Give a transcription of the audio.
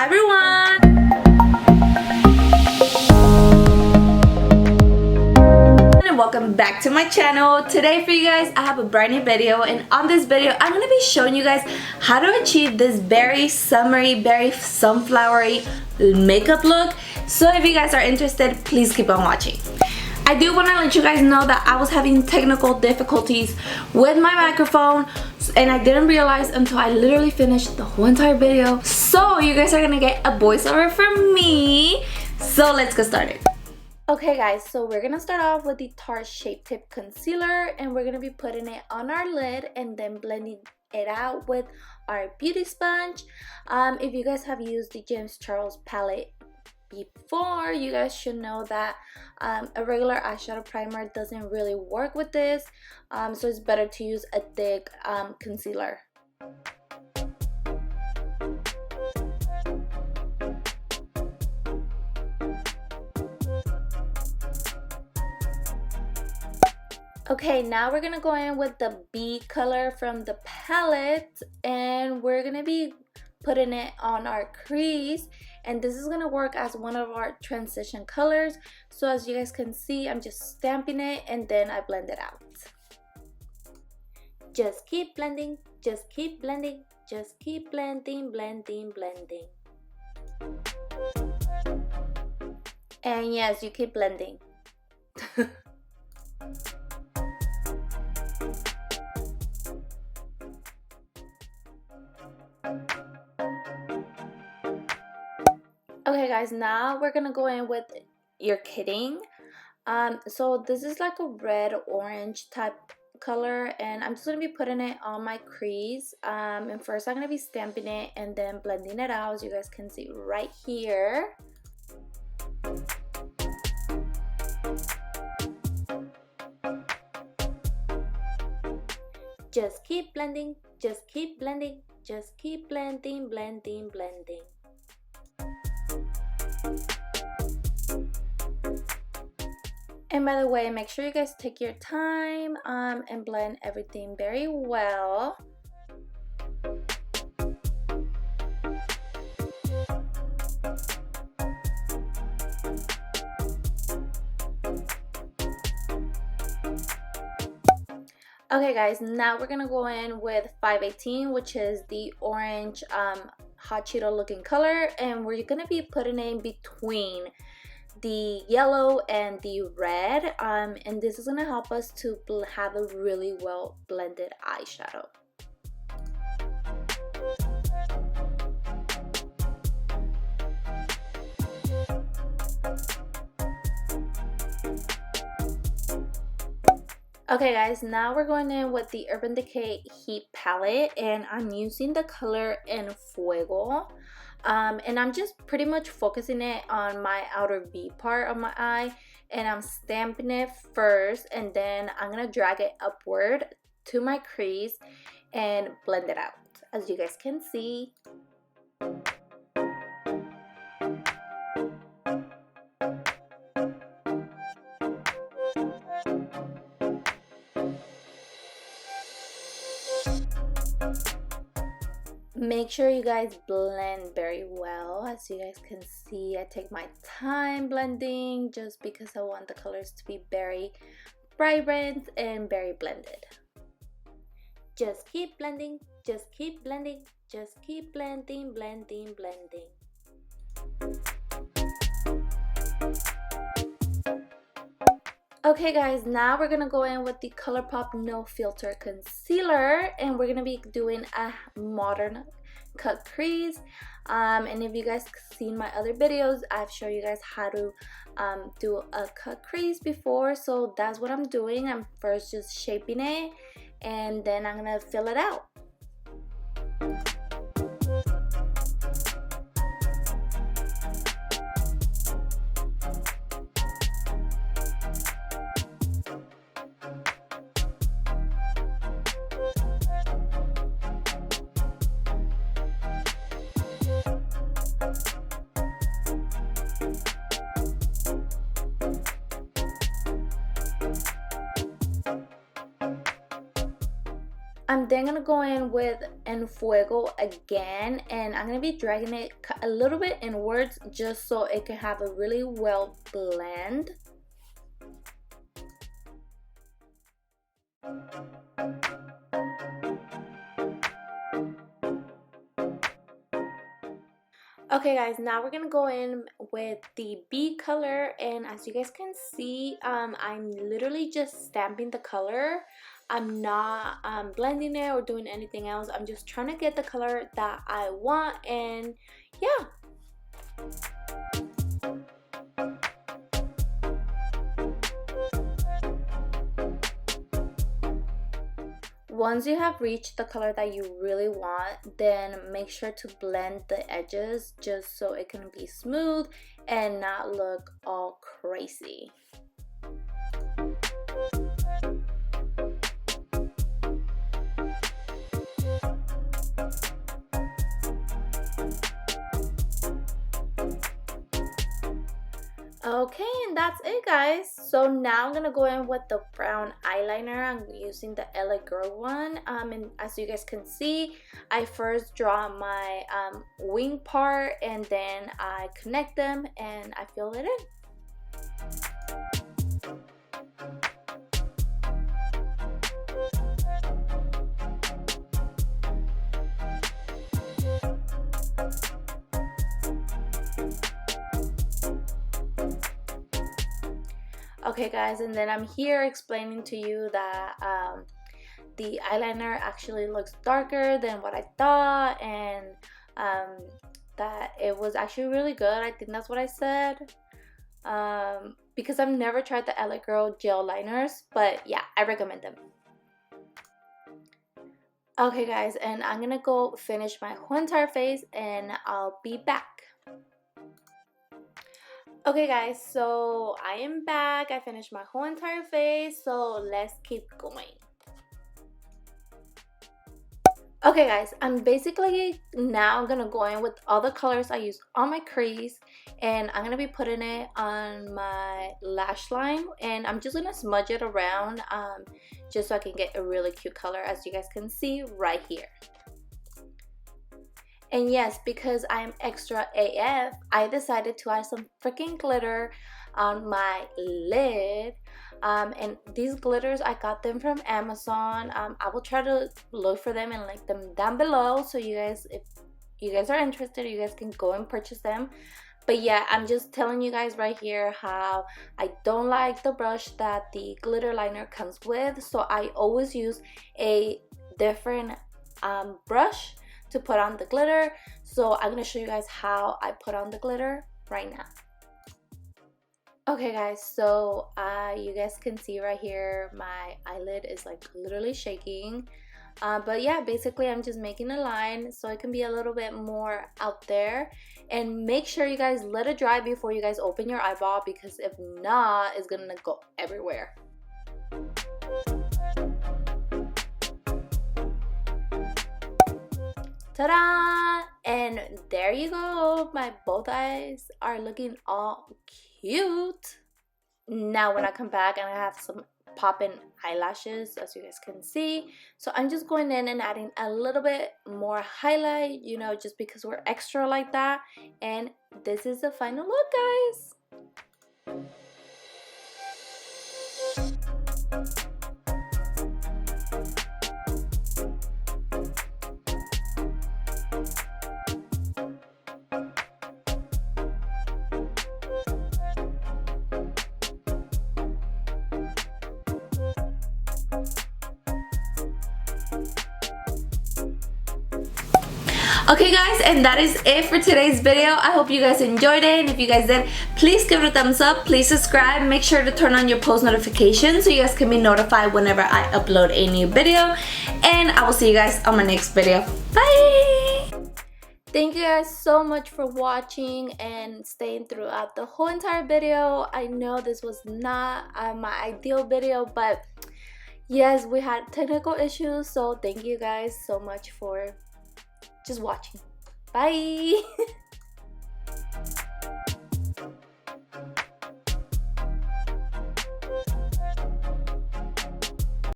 Hi everyone! And welcome back to my channel. Today for you guys I have a brand new video, and on this video I'm going to be showing you guys how to achieve this very summery, very sunflowery makeup look. So if you guys are interested, please keep on watching. I do want to let you guys know that I was having technical difficulties with my microphone, and I didn't realize until I literally finished the whole entire video. So you guys are gonna get a voiceover from me. So let's get started. Okay guys, so we're gonna start off with the Tarte Shape Tip Concealer, and we're gonna be putting it on our lid and then blending it out with our beauty sponge. If you guys have used the James Charles palette before, you guys should know that a regular eyeshadow primer doesn't really work with this, so it's better to use a thick concealer. Okay, now we're gonna go in with the B color from the palette, and we're gonna be putting it on our crease, and this is gonna work as one of our transition colors. So as you guys can see, I'm just stamping it and then I blend it out. Just keep blending, just keep blending, just keep blending, blending, blending. And yes, you keep blending. Okay guys, now we're gonna go in with You're Kidding. So this is like a red orange type color, and I'm just gonna be putting it on my crease. And first I'm gonna be stamping it and then blending it out, as you guys can see right here. Just keep blending, just keep blending, just keep blending, blending, blending. And by the way, make sure you guys take your time and blend everything very well. Okay guys, now we're gonna go in with 518, which is the orange hot Cheeto looking color, and we're gonna be putting it in between the yellow and the red, and this is gonna help us to have a really well blended eyeshadow. Okay guys, now we're going in with the Urban Decay Heat Palette, and I'm using the color En Fuego. And I'm just pretty much focusing it on my outer V part of my eye, and I'm stamping it first, and then I'm gonna drag it upward to my crease and blend it out, as you guys can see. Make sure you guys blend very well. As you guys can see, I take my time blending just because I want the colors to be very vibrant and very blended. Just keep blending, just keep blending, just keep blending, blending, blending. Okay guys, now we're gonna go in with the ColourPop No Filter Concealer, and we're gonna be doing a modern cut crease. And if you guys seen my other videos, I've shown you guys how to do a cut crease before, so that's what I'm doing. I'm first just shaping it, and then I'm gonna fill it out. I'm then gonna go in with en fuego again, and I'm going to be dragging it a little bit inwards just so it can have a really well blend. Okay guys, now we're gonna go in with the B color, and as you guys can see, I'm literally just stamping the color. I'm not blending it or doing anything else. I'm just trying to get the color that I want, and yeah. Once you have reached the color that you really want, then make sure to blend the edges just so it can be smooth and not look all crazy. Okay, and that's it guys. So now I'm gonna go in with the brown eyeliner. I'm using the LA Girl one, and as you guys can see, I first draw my wing part, and then I connect them and I fill it in. Okay guys, and then I'm here explaining to you that the eyeliner actually looks darker than what I thought, and that it was actually really good. I think that's what I said, because I've never tried the LA Girl gel liners, but yeah, I recommend them. Okay guys, and I'm gonna go finish my whole entire face and I'll be back. Okay guys, so I am back. I finished my whole entire face, so let's keep going. Okay guys, I'm basically now gonna go in with all the colors I use on my crease, and I'm gonna be putting it on my lash line, and I'm just gonna smudge it around just so I can get a really cute color, as you guys can see right here. And yes, because I'm extra AF, I decided to add some freaking glitter on my lid. And these glitters, I got them from Amazon. I will try to look for them and link them down below, so you guys, if you guys are interested, you guys can go and purchase them. But yeah, I'm just telling you guys right here how I don't like the brush that the glitter liner comes with, so I always use a different brush to put on the glitter. So I'm gonna show you guys how I put on the glitter right now. Okay guys, so you guys can see right here my eyelid is like literally shaking, but yeah, basically I'm just making a line so it can be a little bit more out there, and make sure you guys let it dry before you guys open your eyeball, because if not, it's gonna go everywhere. Ta-da! And there you go, my both eyes are looking all cute. Now when I come back, and I have some pop-in eyelashes, as you guys can see, so I'm just going in and adding a little bit more highlight, you know, just because we're extra like that. And this is the final look guys. Okay guys, and that is it for today's video. I hope you guys enjoyed it, and if you guys did, please give it a thumbs up, please subscribe, make sure to turn on your post notifications so you guys can be notified whenever I upload a new video, and I will see you guys on my next video. Bye! Thank you guys so much for watching and staying throughout the whole entire video. I know this was not my ideal video, but yes, we had technical issues, so thank you guys so much for just watching. Bye!